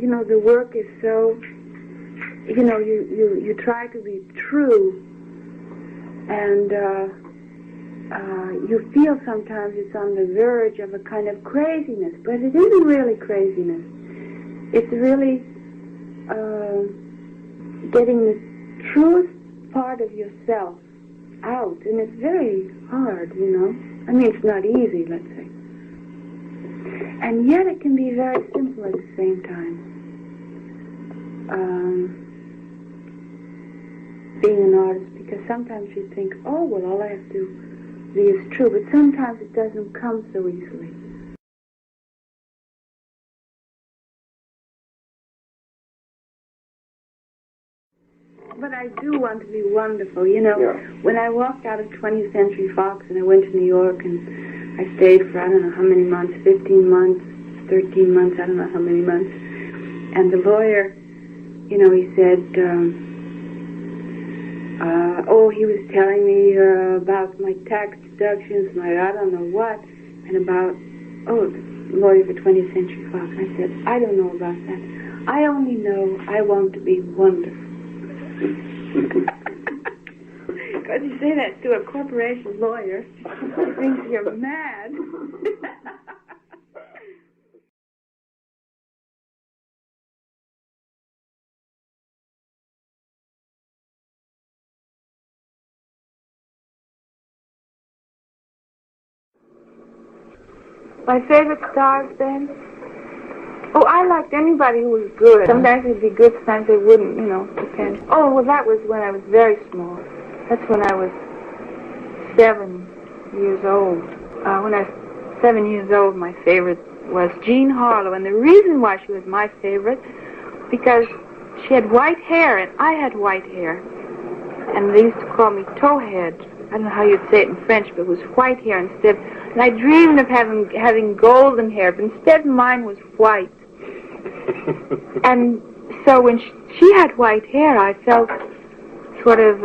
the work is so, you try to be true, and you feel sometimes it's on the verge of a kind of craziness, but it isn't really craziness. It's really getting the truest part of yourself out, and it's very hard, I mean, it's not easy, let's say. And yet it can be very simple at the same time. Being an artist, because sometimes you think, oh, well, all I have to be is true, but sometimes it doesn't come so easily. But I do want to be wonderful, Yeah. When I walked out of 20th Century Fox and I went to New York and I stayed for I don't know how many months, 15 months, 13 months, I don't know how many months. And the lawyer, he said, he was telling me about my tax deductions, my I don't know what, and about, the lawyer for 20th Century Fox. And I said, I don't know about that. I only know I want to be wonderful. Because you say that to a corporation lawyer, he thinks you're mad. My favorite stars then? Oh, I liked anybody who was good. Sometimes they'd be good, sometimes they wouldn't, depend. Oh, well, that was when I was very small. That's when I was 7 years old. When I was 7 years old, my favorite was Jean Harlow. And the reason why she was my favorite, because she had white hair, and I had white hair. And they used to call me towhead. I don't know how you'd say it in French, but it was white hair instead. And I dreamed of having golden hair, but instead mine was white. And so when she had white hair, I felt sort of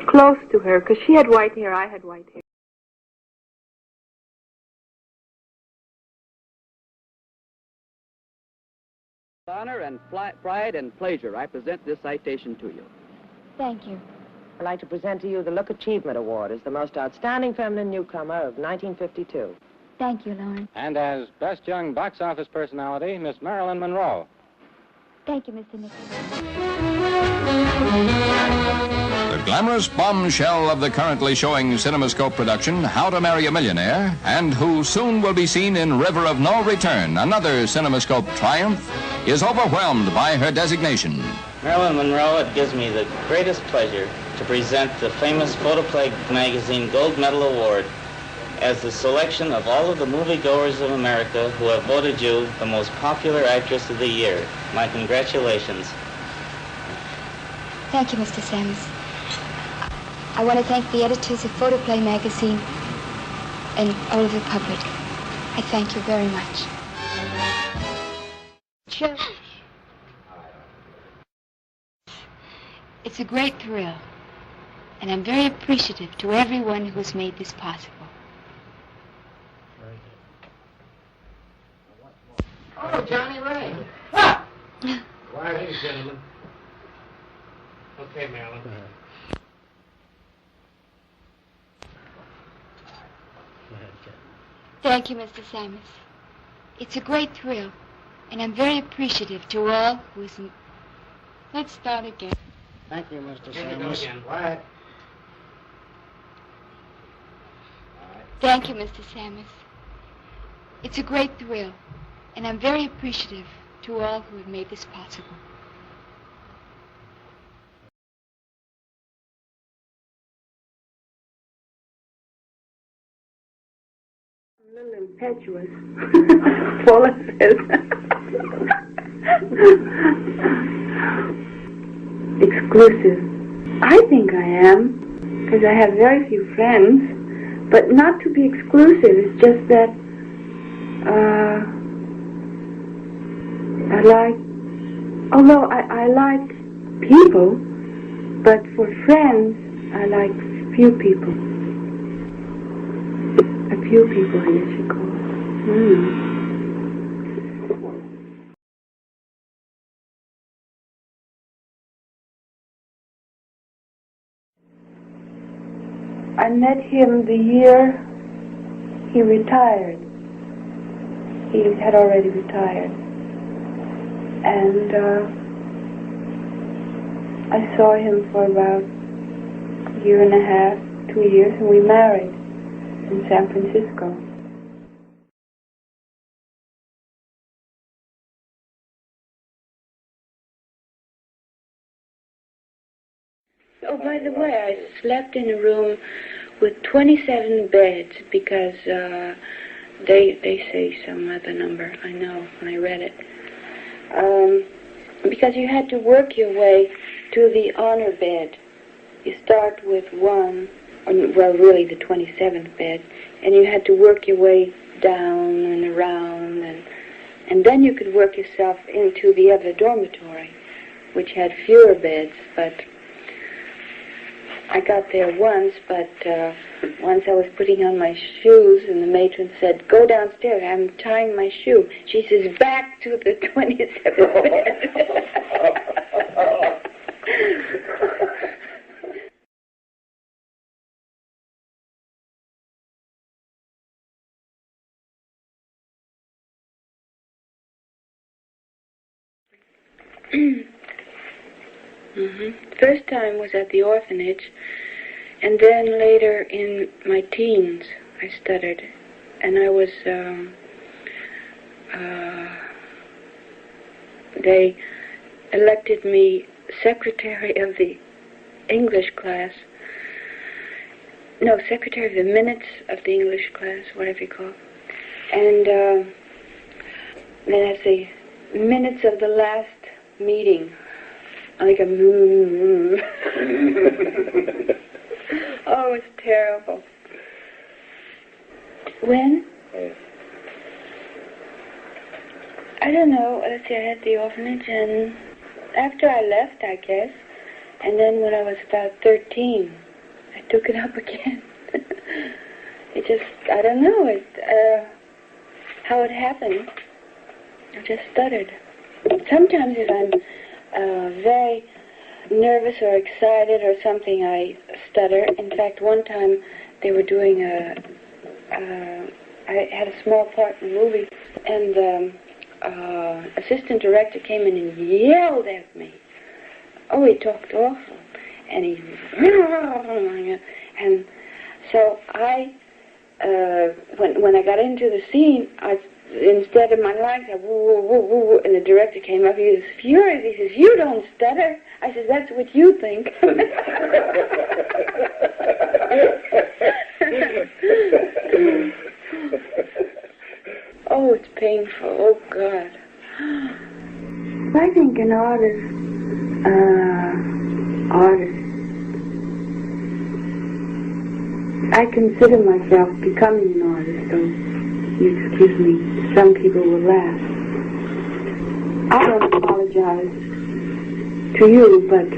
close to her, because she had white hair, I had white hair. With honor and pride and pleasure, I present this citation to you. Thank you. I'd like to present to you the Look Achievement Award as the most outstanding feminine newcomer of 1952. Thank you, Lauren. And as Best Young Box Office Personality, Miss Marilyn Monroe. Thank you, Mr. Nichols. The glamorous bombshell of the currently showing CinemaScope production, How to Marry a Millionaire, and who soon will be seen in River of No Return, another CinemaScope triumph, is overwhelmed by her designation. Marilyn Monroe, it gives me the greatest pleasure to present the famous Photoplay magazine Gold Medal Award as the selection of all of the moviegoers of America who have voted you the most popular actress of the year. My congratulations. Thank you, Mr. Samus. I want to thank the editors of Photoplay magazine and all of the public. I thank you very much. Sure. It's a great thrill, and I'm very appreciative to everyone who's made this possible. Oh, Johnny Ray. Ah! Why, ladies and gentlemen. Okay, Marilyn. Thank you, Mr. Samus. It's a great thrill, and I'm very appreciative to all who's... Let's start again. Thank you, Mr. Samus. Again. Quiet. Thank you, Mr. Samus. It's a great thrill, and I'm very appreciative to all who have made this possible. A little impetuous, Paula says. Exclusive. I think I am, because I have very few friends, but not to be exclusive. It's just that I like people, but for friends, I like few people. A few people, I guess you call it. I met him the year he retired. He had already retired. And I saw him for about a year and a half, 2 years, and we married in San Francisco. Oh, by the way, I slept in a room with 27 beds because they say some other number. I know when I read it. Because you had to work your way to the honor bed. You start with one, well, really the 27th bed, and you had to work your way down and around, and then you could work yourself into the other dormitory, which had fewer beds, but I got there once, but once I was putting on my shoes, and the matron said, "Go downstairs, I'm tying my shoe." She says, "Back to the 27th bed." First time was at the orphanage, and then later in my teens I stuttered, and I was they elected me secretary of the English class. No, secretary of the minutes of the English class, whatever you call it. And then I say minutes of the last meeting. Like a oh, it's terrible. When? I don't know. Let's see, I had the orphanage, and after I left, I guess, and then when I was about 13, I took it up again. It just, I don't know how it happened. I just stuttered. Sometimes if I'm very nervous or excited or something, I stutter. In fact, one time they were doing I had a small part in the movie, and the assistant director came in and yelled at me. Oh, he talked awful, and and so I, when I got into the scene, instead of my lines, I woo, woo, woo, woo, and the director came up. He was furious. He says, "You don't stutter." I said, "That's what you think." Oh, it's painful. Oh, God. I think an artist, I consider myself becoming an artist, though. You excuse me, some people will laugh. I don't apologize to you, but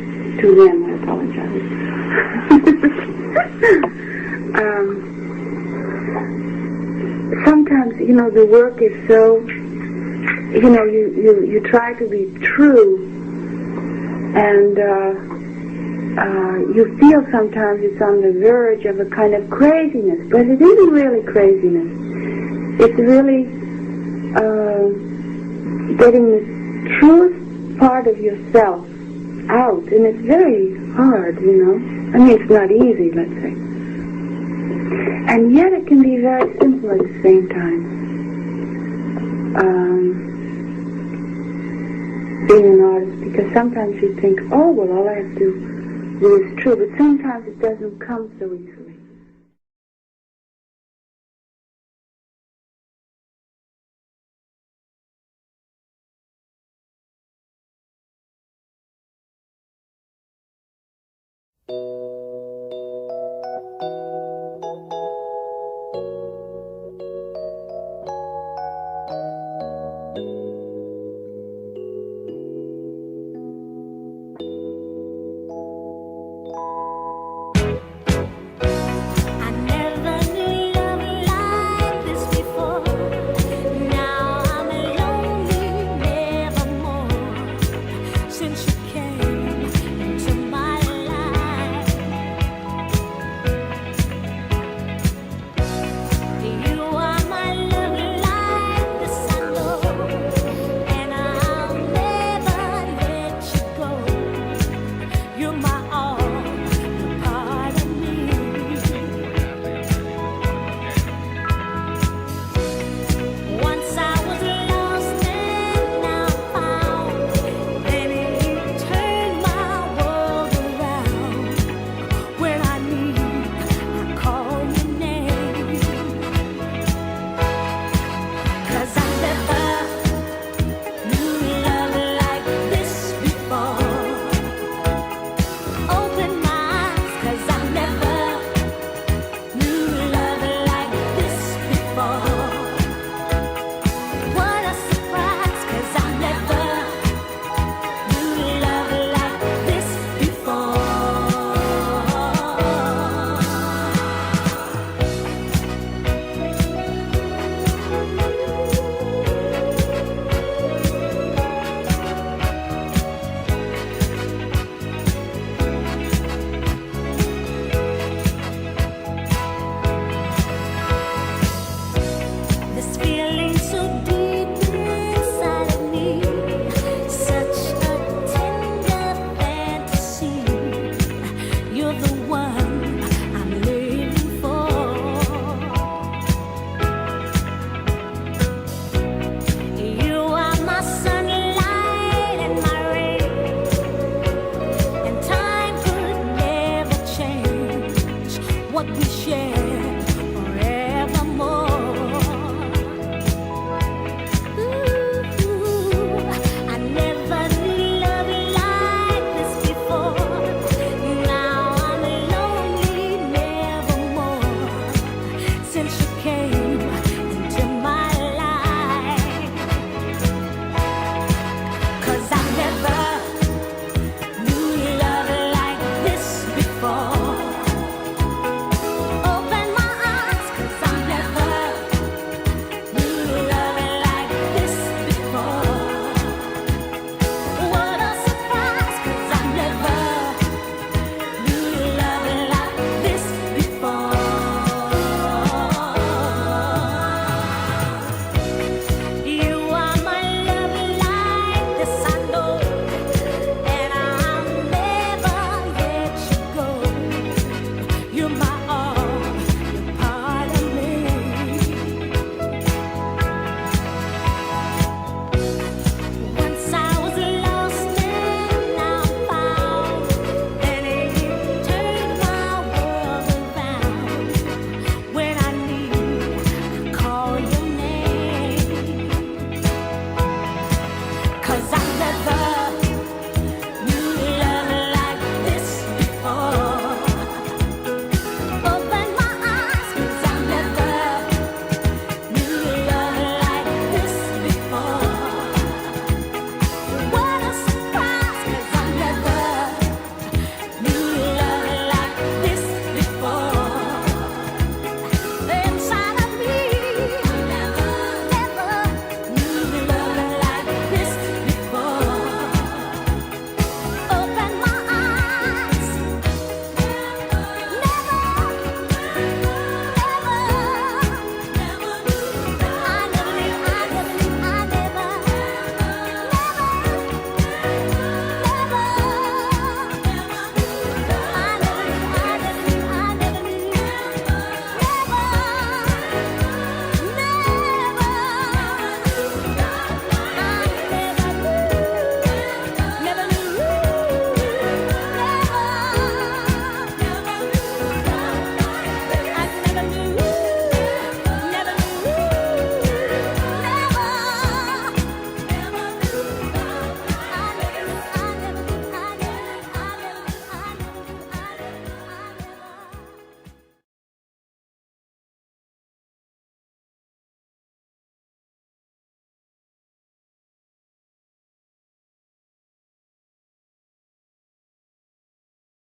to them I apologize. Sometimes, the work is so, you try to be true, and you feel sometimes it's on the verge of a kind of craziness, but it isn't really craziness. It's really getting the truest part of yourself out, and it's very hard, I mean, it's not easy, let's say. And yet it can be very simple at the same time. Being an artist, because sometimes you think, oh, well, all I have to do is true, but sometimes it doesn't come so easily. Since you